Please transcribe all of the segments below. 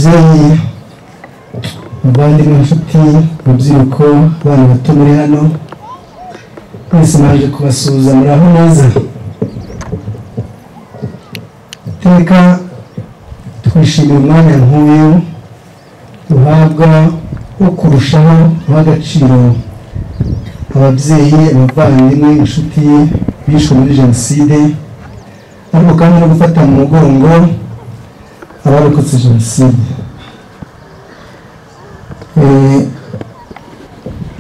babyeyi abavandimwe inshuti urubyiruko abana bato muri hano mwese naje kubasuhuza muraho neza iteka twishimira umwanya nk'uyu uhabwa wo kurushaho guha agaciro ababyeyi abavandimwe inshuti bishwe muri jenoside ariko kandi no gufata mu mugongo abarokotse jenoside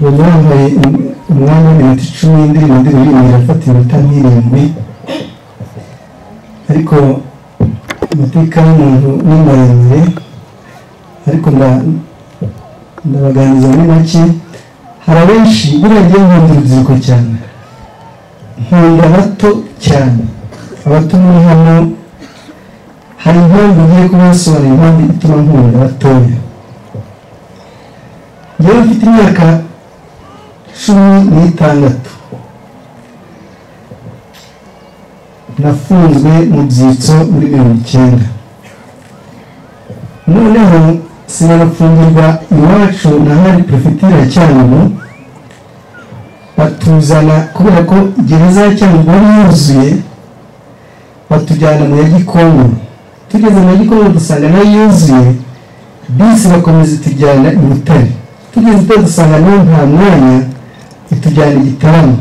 bambaye umwanya w'iminota 10 indirimbo irafata iminota nk'irindwi ariko amateka y'umuntu ni maremare ariko ndabaganiriza muri make hari abenshi buriya ngiye nkunda urubyiruko cyane nkunda abato cyane abato muri hano hari impamvu ngiye kubasobanurira impamvu ituma nkunda abatoya njyewe mfite imyaka 16 nafunzwe mu byitso muri 90 noneho sinanafungirwa iwacu nahari prefeture ya Cyangugu batuzana kubera ko gereza ya Cyangugu yuzuye batujyana mu ya Gikongo tugeze mu Gikongo dusanga nayo yuzuye bisi bakomeza tujyana i Butare tugeze dusanga nayo nta mwanya itujyana Igitaramo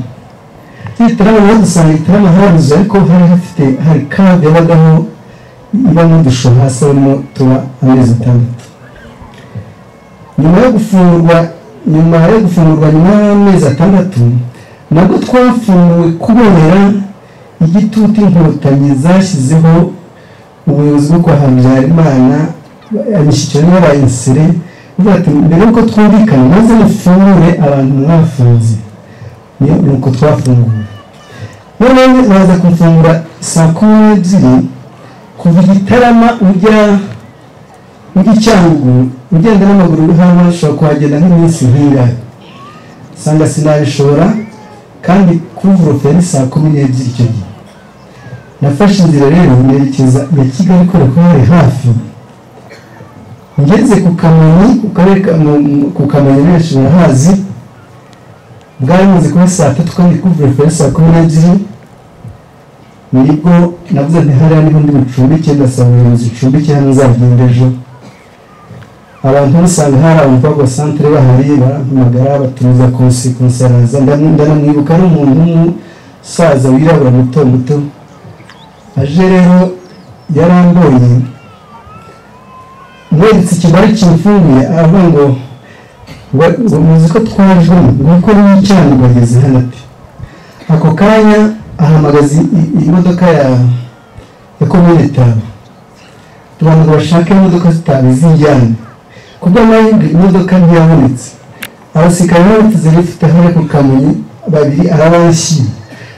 Igitaramo dusanga Igitaramo haruze ariko hari kave bagaho iba n'udusho hasi barimo tuba amezi 6 nyuma yo gufungurwa nyuma y'amezi 6 nabwo twafunguwe kubera igitutu inkotanyi zashyizeho ubuyobozi bwo kwa Habyarimana abishyikirana n'abayisire bati mbere yuko twumvikana maze mufungure abantu mwafunze nuko twafunguwe none baza kumfungura saa 12 kuva Igitarama ujya Cyangugu ugenda n'amaguru hano ushobora kuhagenda nk'iminsi nk'ingahe sanga sinabishobora kandi kuvuroferi saa 12 icyo gihe nafashe inzira rero nerekeza ya Kigali ko hari hafi ngeze ku Kamonyi ku Kamonyi benshi barahazi bwari muzi kuba saa 3 kandi kuvuroferi saa 12 nibwo navuze nti hariya niho ndi bucumbike ndasaba ubuyobozi icumbike hano nzagenda ejo abantu basanga hari abumva centre bahari barampamagara batumiza konseraza ndanamwibuka ari umuntu saza wirabura muto aje rero yaramboye mwese ikibari kimfunguye avuga ngo muzi ko twajwe nguko n'icyaha bageze hano ati ako kanya ahamagaza imodoka ya komite tubanza bashaka imodoka zitabizinjyana kubwo amahirwe imodoka ntiyabonetse abasirikare n'abavuzi bifite hano ku Kamonyi babiri arabanshi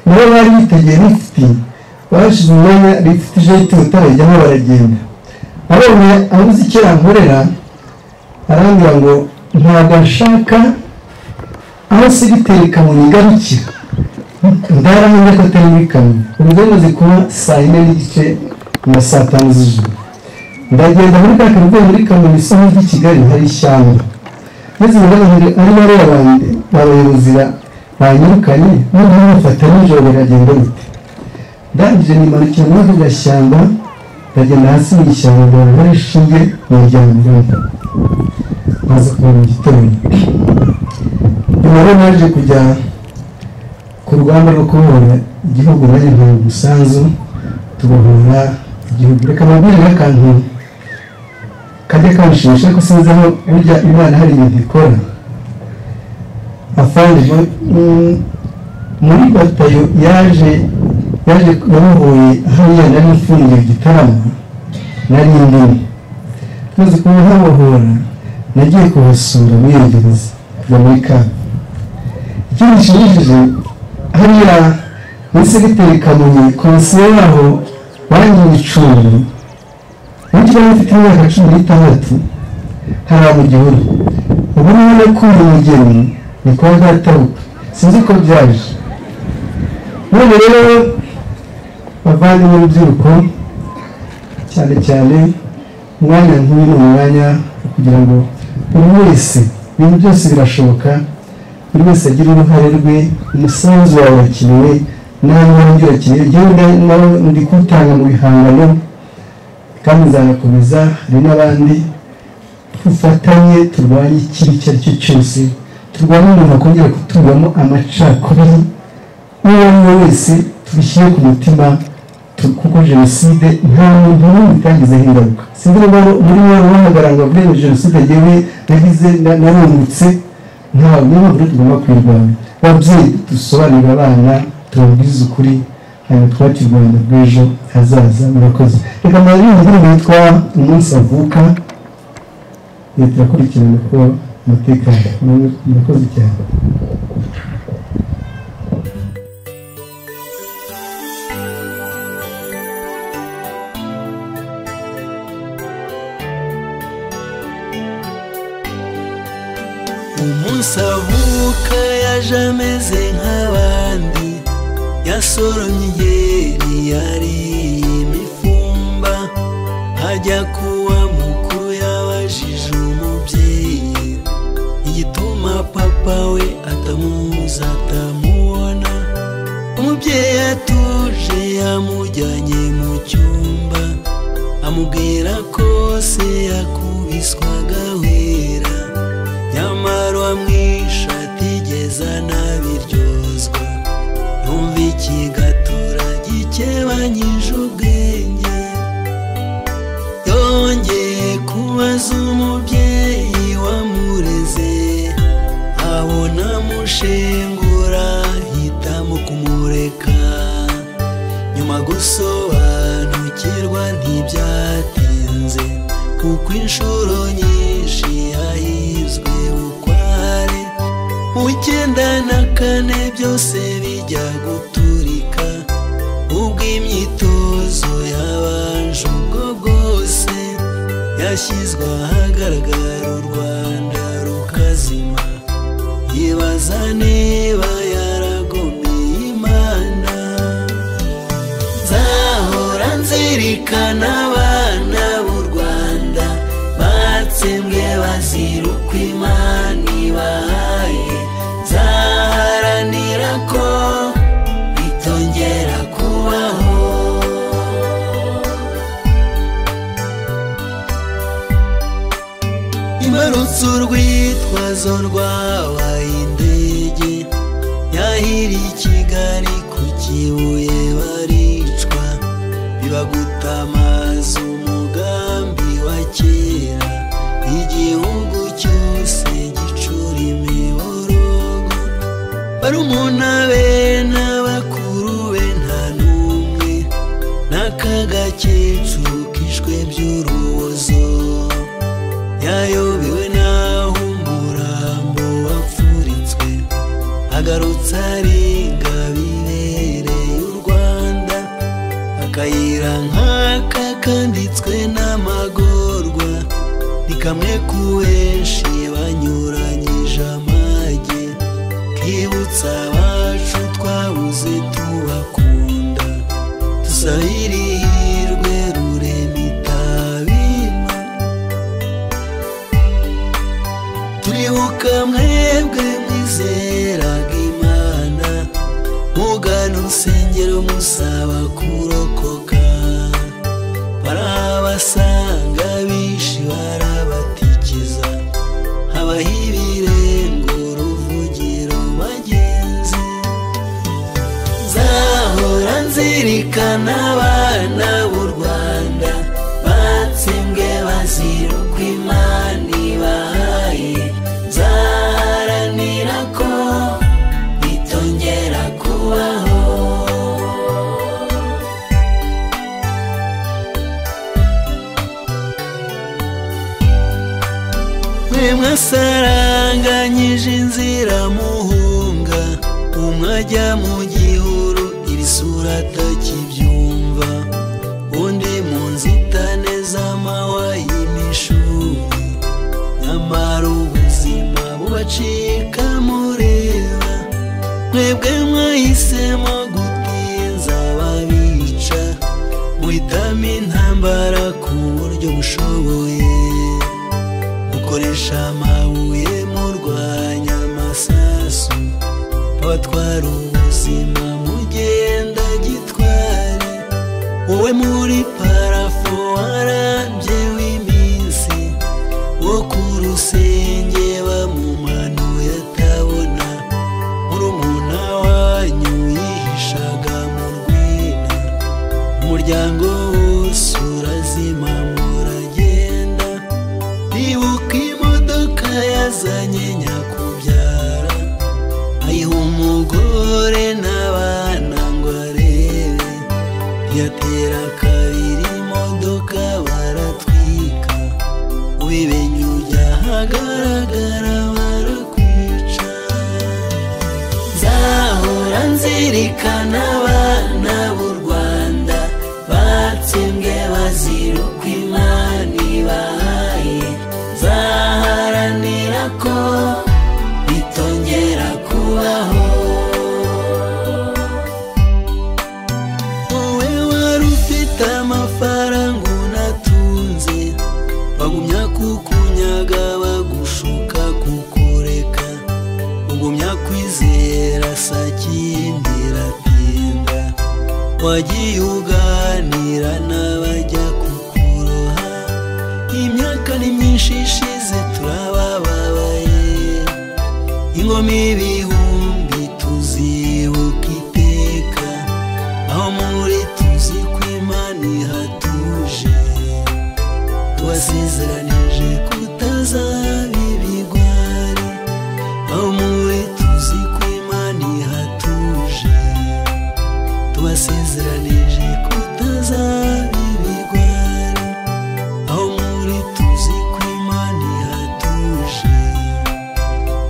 nabo bari bitegeye lifti bashize umwanya lifti je tutarajyamo baragenda abonye abuze icyo yankorera arambwira ngo ntabwo nshaka aho segiteri Kamonyi garukira ndaramenya ko atari muri Kamonyi ubwo maze kuba saa 4 n'igice na saa 5 z'ijoro ndagenda muri Kamonyi muri Kamonyi isaha y'I Kigali hari ishyamba maze ari bari abandi babayobozi banyirukanye noneho bafata n'ijoro baragenda bite ndangije nimanukira muri ako gashyamba ndagenda hasi mu ishyamba bari shinge mu muryango maze kuba mu gitondo nyuma naje kujya ku rugamba rwo kubohora igihugu nari nta umusanzu tubohora igihugu reka mabwire akantu kajya kanshimisha ko sinzi aho burya Imana hari ibintu ikora afande muri batayo yaje yamuhuye hariya nari mfungiye Igitaramo nari ndimo tuzi kumubohora nagiye kuhasura mwiyegereza ya muri Kamonyi ikindi nshimishije hariya muri segiteri Kamonyi konseye yaho bangiye icumbi n'icyo bafite imyaka 16 hari mu gihuru ubu none kuri umugeni ni kwa gatabuka sinzi ko byaje none rero bavanye mu rubyiruko cyane umwanya nk'uyu ni umwanya kugira ngo buri wese ibintu byose birashoboka buri wese agira uruhare rwe umusanzu wawe urakenewe nawe wanjye urakenewe njyewe nawe ndi kutanga mu bihangano kandi nzanakomeza hari n'abandi tufatanye turwanye ikibi icyo ari cyo cyose turwanye umuntu akongera kutubamo amacakubiri uwo ari we wese tubishyire ku mutima kuko jenoside nta muntu n'umwe itagizeho ingaruka sinzi niba muri wowe wahagarara ngo avuye muri jenoside yewe nagize narungutse ntawe niyo mpamvu tugomba kwirwanya babyeyi dusobanurira abana tubabwize ukuri hanyuma twubake u Rwanda rw'ejo hazaza. murakoze. reka mbere y'indirimbo yitwa umunsi avuka turakurikirana ko umutekano murakoze cyane. umunsi avuka yaje ameze nk'abandi yasoromye inkeri yariye imifumba hajya kuwa mukuru yabajije umubyeyi igituma papa we atamuzi atamubona. umubyeyi atuje yamujyanye mu cyumba amubwira ko se yakubiswaga wera nyamara wamwishe atigeze anabiryozwa yumva ikigatura gikebanyije ubwenge yongeye kubaza umubyeyi wamureze abona amushengura hitamo kumureka nyuma gusobanukirwa ntibyatinze kuko inshuro nyinshi yahizwe bukware mu 94 byose bijya guturika ubwo imyitozo yabanje ubwo bwose yashyizwe ahagaragara u Rwanda rukazima yibaza niba yaragomeye Imana. nzahora nzirikana abana b'u Rwanda batsembwe bazira uko Imana ibahaye nzaharanira ko bitongera kubaho. imbarutso urwitwazo rwabaye indege yahiriye i Kigali ku Kibuye baricwa bibagutamaza umugambi wa kera igihugu cyose gicura imiborogo barumuna be n'abakuru be nta n'umwe n'akagakecuru kishwe by'urubozo yayobewe naho umurambo wapfuritswe agarutse arenga bibereye u Rwanda akayira nk'aka kanditswe n'amagorwa ni kamwe ku benshi banyuranyije amage kibutsa abacu twabuze tubakunda dusabira ihirwe rurema itabima turibuka mwebwe mwizeraga Imana mugana urusengero musaba kurokoka barabasanga bishi barabatikiza habaho ibirengo ruvugiro bagenzi. nzahora nzirikana abana b'u Rwanda batsembwe bazira uko Imana ibahaye nzaharanira ko bitongera kubaho. mwe mwasaranganyije inzira muhunga umwe ajya mu gihuru iri sura atakibyumva undi mu nzitane z'amahwa y'imishuri nyamara ubuzima bubacika mureba mwebwe mwahisemo gutinza ababica muhitamo intambara ku buryo mushoboye mukoresha amabuye murwanya amasasu abatwara ubuzima mugenda gitware wowe muri parafo warambye w'iminsi wo ku rusenge bamumanuye atabona murumuna wanyu yihishaga mu rwina umuryango wose urazima muragenda nibuka imodoka yazanye nyakubyara ayiha umugore n'abana ngo arebe yatera kabiri imodoka baratwika ubibenye ujya ahagaragara barakwica nzahora nzirikana abana b'u Rwanda batsembwe bazira uko Imana ibahaye nzaharanira ko bitongera kubaho wowe wari ufite amafaranga unatunze bagumya kukunyaga bagushuka kukureka ugumya kwizera sakindi iratinda wagiye uganira n'abajya kukuroha imyaka ni myinshi ishize turabababaye ingoma ibihumbi tuzibuka iteka aho muri tuzi ko Imana ihatuje tubasezeranije kutazaba ibigwari aho muri tuzi ko Imana ihatuje tubasezeranije kutazaba ibigwari aho muri tuzi ko Imana ihatuje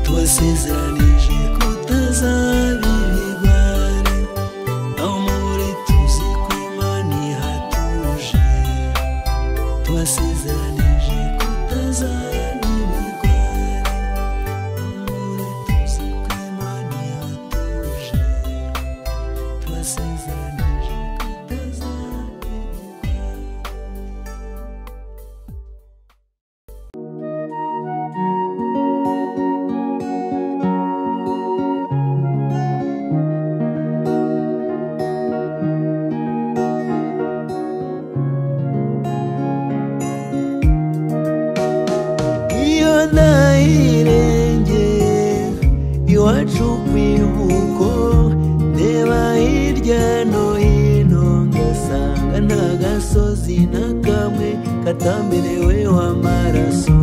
tubasezeranije kutazaba ibigwari aho muri tuzi ko Imana ihatuje tubasezeranije kutazaba ibigwari aho muri tuzi ko Imana ihatuje tubasezeranije kutazaba ibigwari. Iyo nahirengeye iwacu kwibuko ndeba hirya no hino ngasanga nta gasozi na kamwe katameneweho amaraso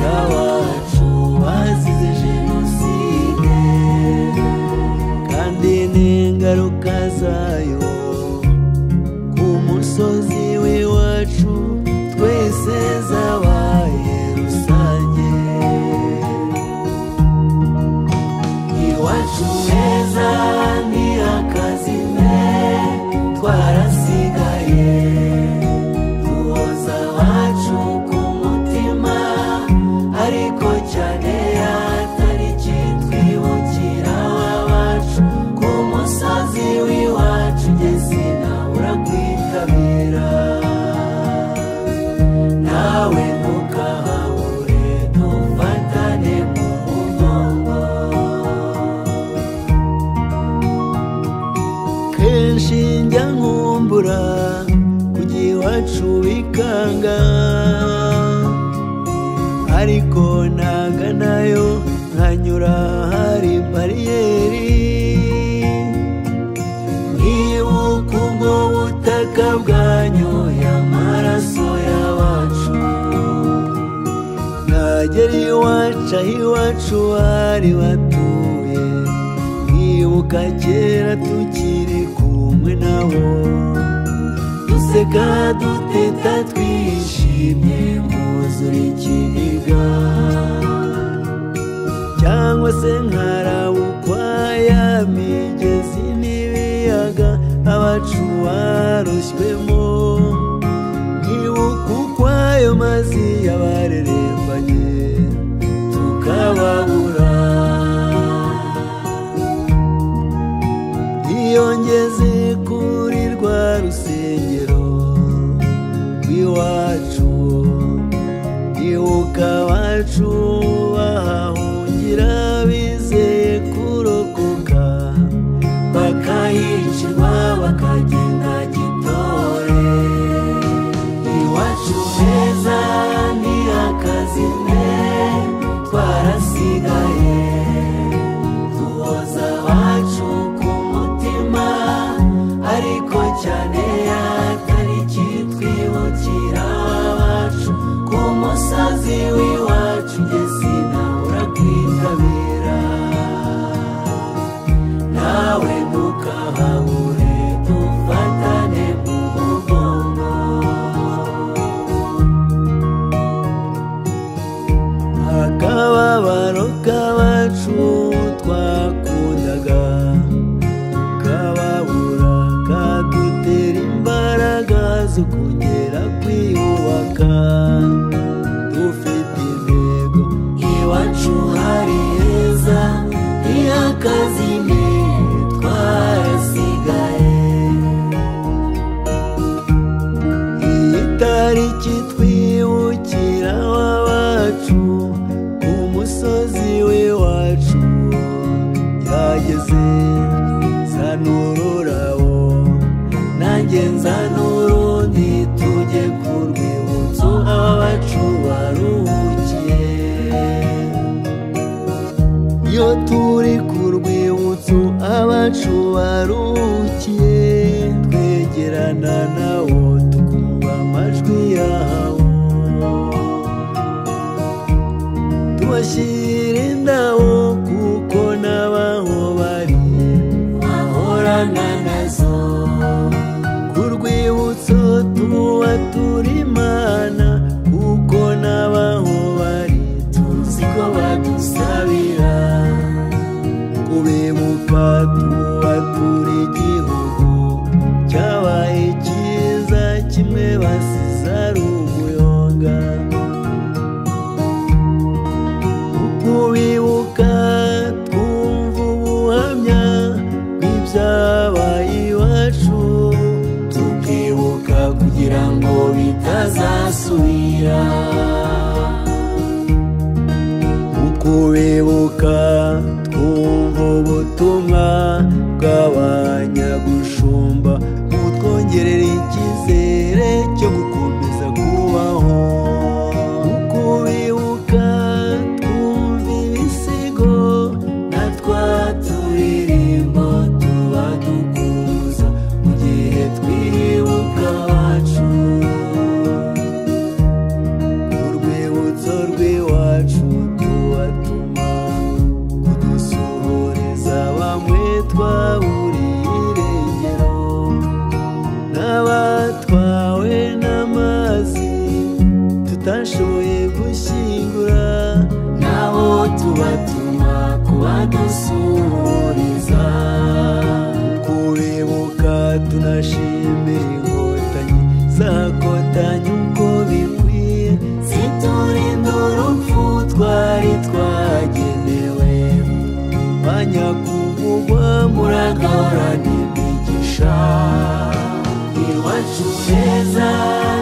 y'abacu bazize jenoside kandi n'ingaruka zayo ku musozi w'iwacu twese zabaye rusange iwacu heza ni akazime twarasigaye tuhoza abacu ku mutima ariko cyane atari kitwibukira abacu ku musozi w'iwacu njye sinabura kwitabira nawe ntukahabure dufatane mu mugongo kenshi njya nkumbura kujya iwacu bikanga ariko naganayo nkanyura hari bariyeri nkibuka ubwo butaka bwanyoye amaraso y'abacu nagera iwacu aho iwacu bari batuye nkibuka kera tukiri kumwe nabo duseka duteta twishimye mwuzura ikiniga cyangwa se nkarabukwa ya migezi n'ibiyaga abacu barushywemo nkibuka uko ayo mazi yabarerembanye tukababura iyo ngeze kuri rwa rusengero iwacu ibuka abacu bahahungira bizeye kurokoka bakayicirwa bakagenda gitore iwacu heza ni akazime twarasigaye tuhoza abacu ku mutima ariko cyane atari kitwibukira abacu ku musozi w'iwacu njye sinabura kwitabira nawe ntukahabure dufatane mu mugongo akababaro k'abacu twakundaga kababura kadutera imbaraga zo kongera kwiyubaka dufite intego iwacu hari heza ntiyakazime twarasigaye iyi tariki twibukira abacu ku musozi w'iwacu yageze zana ururabo nanjye nzana urundi tujye ku rwibutso abacu baruhukiye iyo turi ku rwibutso abacu baruhukiye twegerana nawo tukumva amajwi yawo tubashyira indabo kuko n'abaho bari bahorana nazo ku rwibutso tuba turi imana kuko n'abaho bari tuzi ko badusabira kubibuka tuba turi igihugu cyabaye cyiza kimwe basize ari umuyonga kubibuka twumva ubuhamya bw'ibyabaye iwacu tukibuka kugira ngo bitazasubira kubibuka twumva ubutumwa bw'abanyagushumba butwongerera icyizere cyo gukomeza kubaho kubibuka twumva ibisigo na twa turirimbo tuba dukuza mu gihe twibuka abacu urwibutso rw'iwacu tubatuma kudusuhuriza bamwe twaburiye irengero n'abatwawe n'amazi tutashoboye gushyingura nabo tubatuma kubadusuhuriza kubibuka tunashimira inkotanyi zakotanye uko bikwiye ziturinda urupfu twari twagenewe banyakuvugwa muragahorana imigisha iwacu heza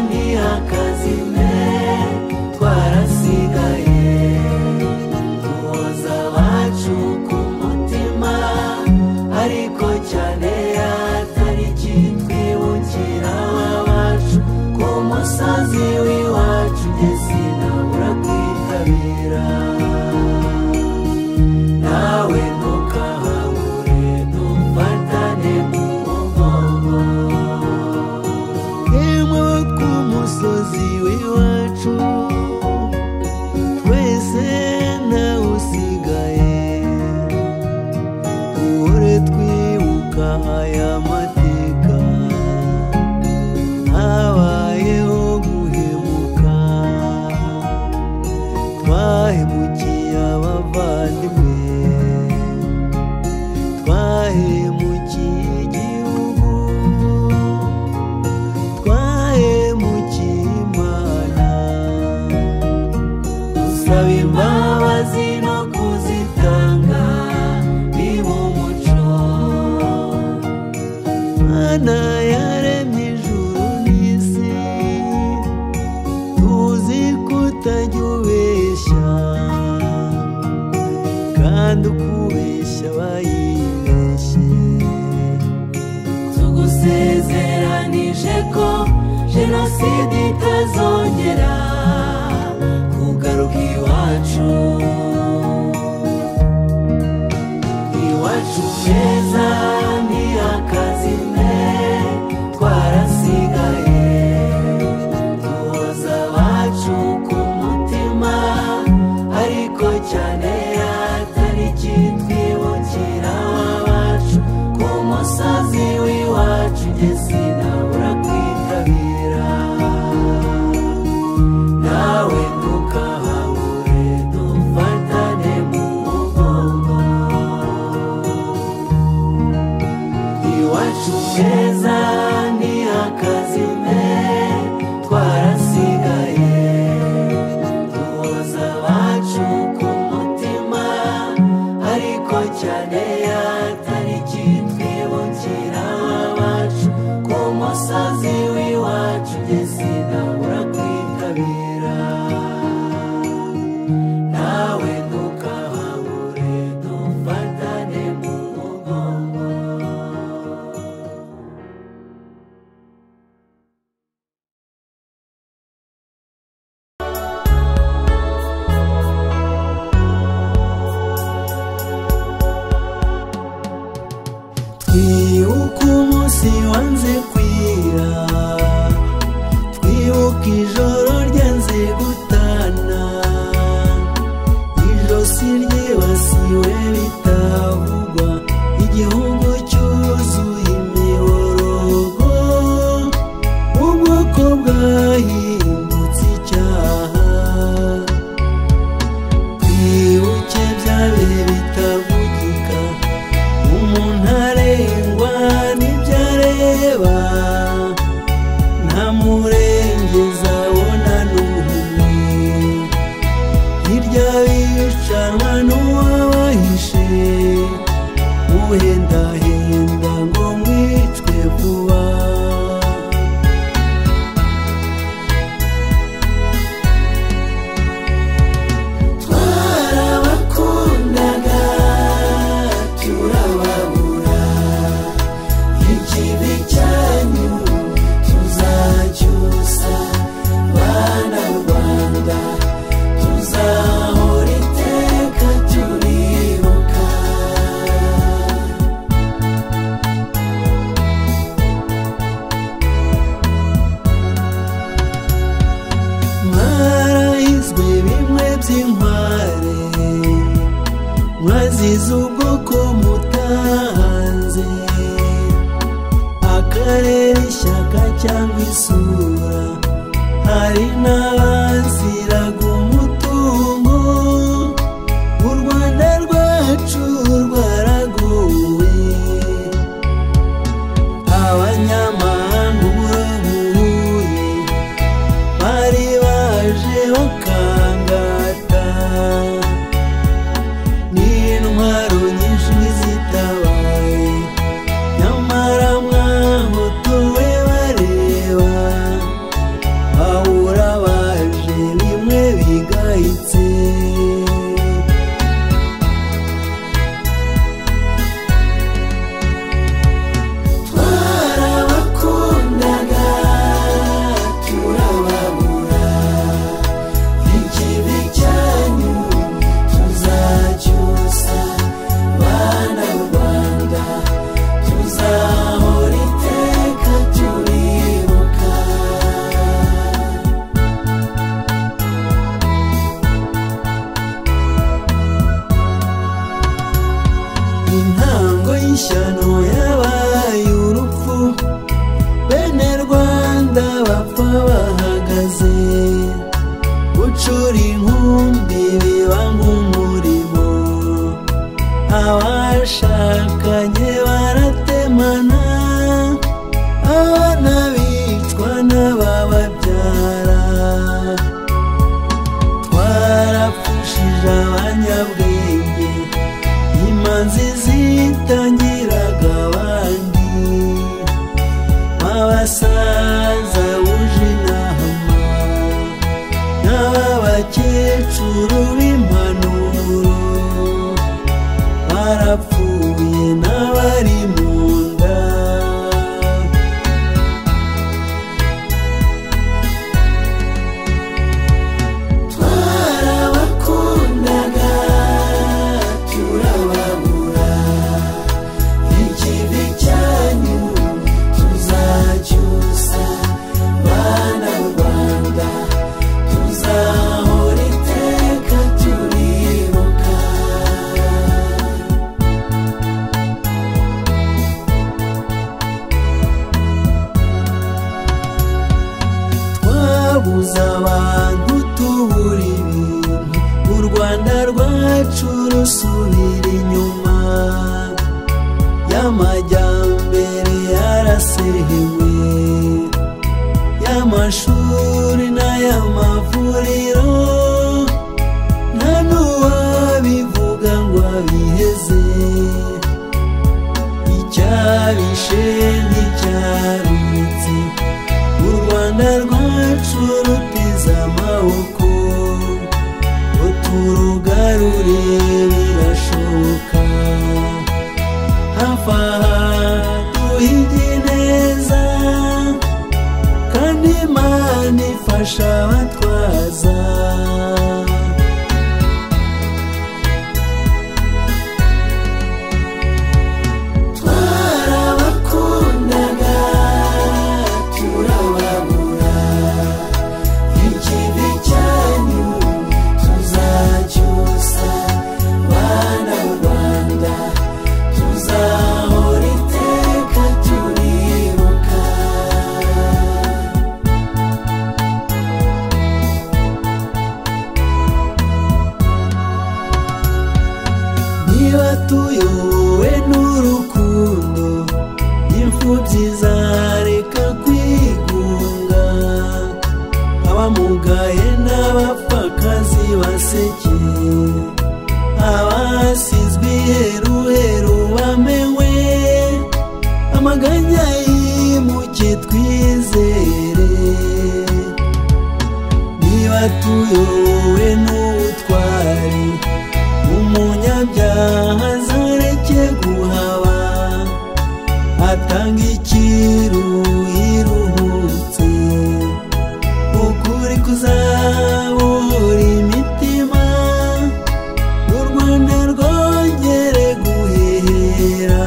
ni akazime twarasigaye tuhoza abacu ku mutima ariko cyane atari kitwibukira abacu ku musozi w'iwacu njye sinabura kwitabira nawe ntukahabure dufatane mu mugongo yemwe ku musozi w'iwacu twese ntawe usigaye duhore twibuka aya mateka habayeho guhemuka twahemukiye abavandimwe twahemukiye igihugu twahemukiye Imana gusaba imbabazi no kuzitanga biba umuco Mana yaremye ijuru n'isi kandi ukubeshya bayibeshye. Tugusezeranije ko jenoside itazongera kugaruka iwacu. Iwacu heza ni akazime twarasigaye, tuhoza abacu ku mutima, ariko cyane atari kitwibukira abacu ku musozi w'iwacu. Jye sinabura kwitabira, nawe ntukahabure dufatane mu mugongo. Iwacu heza ni akazime twarasigaye, tuhoza abacu ku mutima, ariko cyane atari kitwibukira abacu ku musozi w'iwacu. Jye sinabura kwitabira, nawe ntukahabure dufatane mu mugongo. Twibuka umunsi wanze kwira, twibuka ijoro ryanze gutana, ijosi ryibasiwe bitavugwa, igihugu cyuzuye imiborogo, ubwoko bwahindutse icyaha. Twibuke bya bihe bitavugika, umuntu arengwa n'ibyo areba, nta murengezi abona n'umwe, hirya bicanwa n'uwabahishe, uhendahenda ngo mwicwe vuba. Twarabakundaga turababura, ikibi cyanyu tuzacyusa, bana b'u Rwanda tuzahora iteka turibuka. Mwarahizwe bimwe by'inkware, mwazize ubwoko mutahanze, akarere ishyaka cyangwa isura, hari n'abaziraga umutungo. U Rwanda rwacu rwaraguwe, abanyamahanga urabuye, bari baje bakangata, n'intwaro nyinshi zitabaye, nyamara mwahotowe bareba, bahura baje bimwe bigayitse. Twarabakundaga turababura, ikibi cyanyu tuzacyusa, bana b'u Rwanda tuzahora iteka turibuka. Intango y'ishyano yabaye urupfu, bene Rwanda bapfa bahagaze, gucura inkumbi biba nk'umurimo, abashakanye baratemana, abana bicwa n'abababyara. Twarapfushije abanyabwenge, imanzi zitangiraga abandi, abasaza buje inama n'ababakeye twabuze abantu tubura ibintu u Rwanda rwacu rusubira inyuma y'amajyambere yarasehewe y'amashuri n'ay'amavuriro nta n'uwabivuga ngo abiheze icyabishe nticyarutse u Rwanda rwacu rutiza amaboko ngo turugarure birashoboka hafi aha duhige neza kandi Imana ifasha abatwaza tuyobowe n'urukundo imfubyi zareka kwigunga abamugaye n'abapfakazi baseke abasizwe iheruheru bamenwe amaganya yimuke twizere niba tuyobowe n'ubutwari umunyabyaha zareke guhaba atanga ikiruhutse ukuri kuzabura imitima u Rwanda rwongere guhera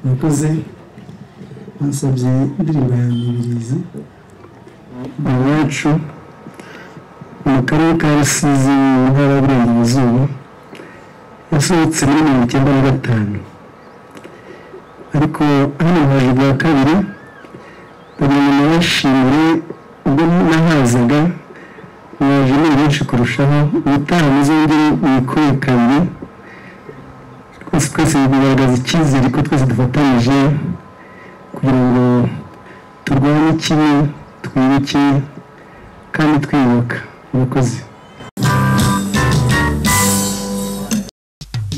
nakoze ansabye indirimbo ya Mibirizi iwacu mu karere ka Rusizi mu ntara y'Iburengerazuba yasohotse muri 1995 ariko hano haje bwa kabiri babiri nabashimire ubwo nahazaga naje ni benshi kurushaho ubutaha muzongere mwikoye kabiri twese bigaragaza icyizere ko twese dufatanyije kugira ngo turwanye ikibi twibuke kandi twiyubaka murakoze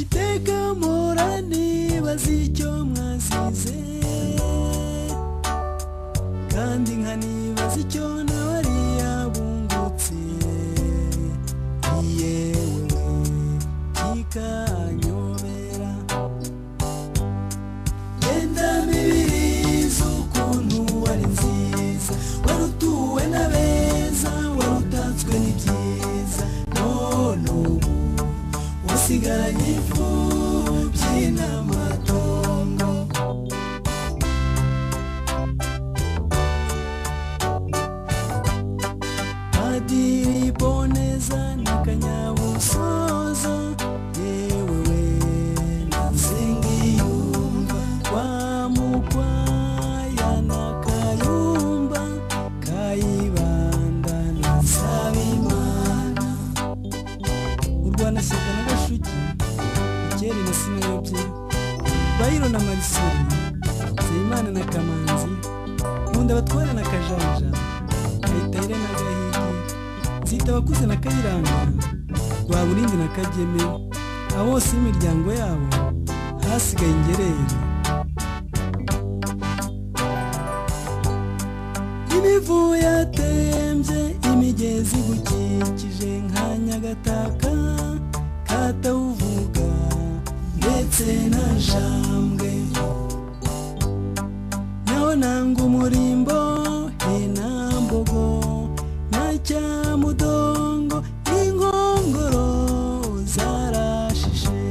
iteka murani bazi icyo mwasize kandi nkanibaza icyo nabari yabungutse yewe kikanyobera yenda Mibirizi ukuntu wari nziza warutuwe na beza warutatswe n'ibyiza none ubu wasigaranye imfubyi n'amatongo Padiri Boneza n'akanyabusozo yewe Nsengiyumva Twamukwaya na Kayumba Kayibanda na Nsabimana Urwanashyaka na Gashugi Ikeri na Sinayobye Bayiro na Marisoli Nzeyimana na Kamanzi Nkunda Batwara na Kajanja Kayitayire na Gahigi Nzita Abakuze na Kayiranga Rwaburindi na Kageme abose imiryango yabo hasigaye ingerere. Imivu yatembye imigezi gukikije nka Nyagataka, Katawuvuga ndetse na Jambwe, naho nanga umurimbo Henambogo na Cyamudongo, inkongoro zarashishe.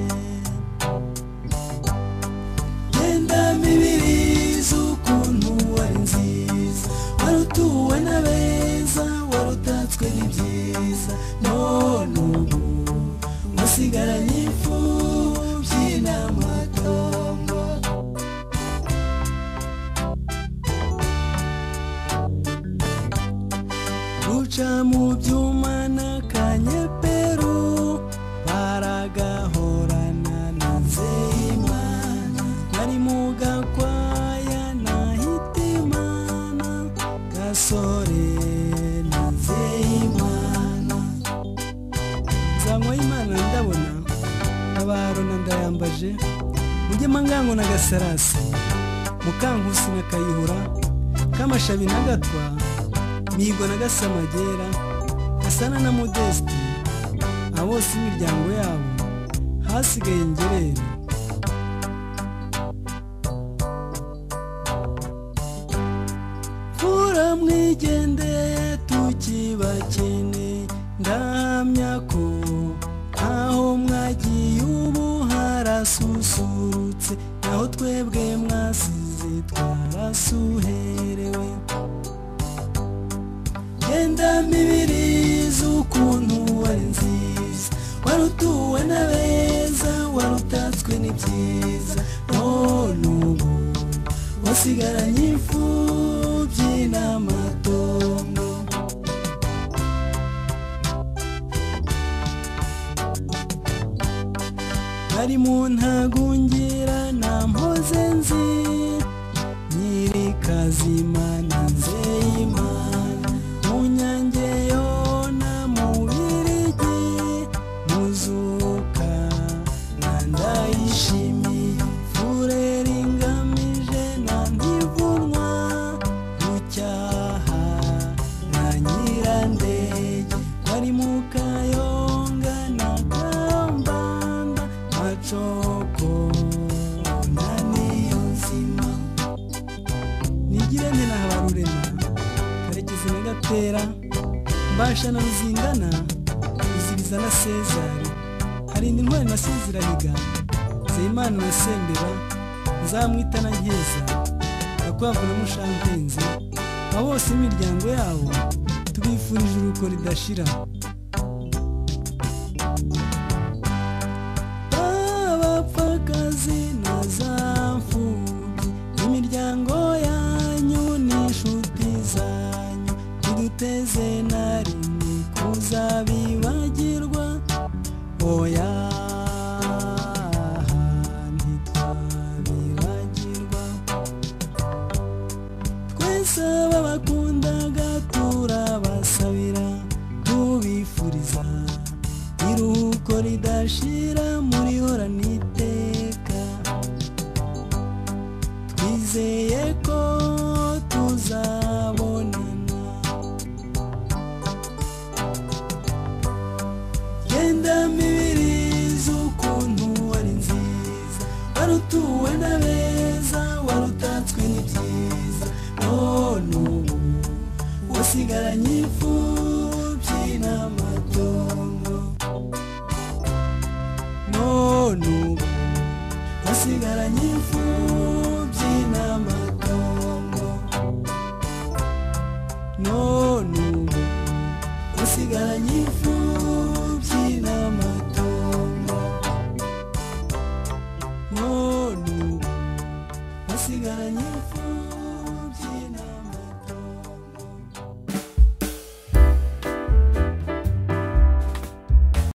Genda mibirizi ukuntu wari nziza, warutuwe n'abeza, warutatswe n'ibyiza, none ubu wasigaranye imfubyi n'amatongo. Ruca mu byuma n'akanyeperu baragahorana na Nzeyimana, bari mu Gakwaya na Hitimana, Gasore na Nzeyimana. Nzanywa ndabona Abarona Ndayambaje, Mugemangango na Gasarasi, Mukankusi na Kayihura, Kamashabi na Gatwa, Mihigo na Gasamagera, Gasana na Modeste, abose imiryango yabo hasigaye ingerere. Fura mwigende tukibakene, ndahamya ko aho mwagiye ubu harasusurutse, naho twebwe mwasize twarasuherewe. Genda mibirizi ukuntu wari nziza, warutuwe n'abeza, warutatswe n'ibyiza, none ubu wasigaranye imfubyi n'amatongo. Bari mu Ntagungira na Mpozenzi, Nyirikazima na Nzeyimana, Munyangeyo na Mubirigi, Muzuka na Ndayishimiye, Fureri Ngamije na Ntivunwa, Rucyaha na Nyirandege, bari mu Kayonga na Kambanda, Macoko na Niyonzima. Nigire nte na Habarurema, Karekezi na Gatera, Mbasha na Ruzingana, Ruzibiza na Sezari, Harinda Intwari na Sezirahiga, Nzeyimana na Sembeba, Nzamwita na Nkeza, Gakwavu na Mushampenzi, abose imiryango yabo tubifurije uruko ridashira. Abapfakazi na za mfubyi, imiryango yanyu n'inshuti zanyu, ntiduteze na rimwe kuzabibagirwa, oya ntitwabibagirwa. Twese ababakundaga turabasabira, tubifuriza iruhuko ridashira, muri horana iteka. Twizeye ko tuzabonana. Genda mibirizi ukuntu wari nziza, warutuwe n'abeza, warutatswe n'ibyiza, none ubu wasigaranye imfubyi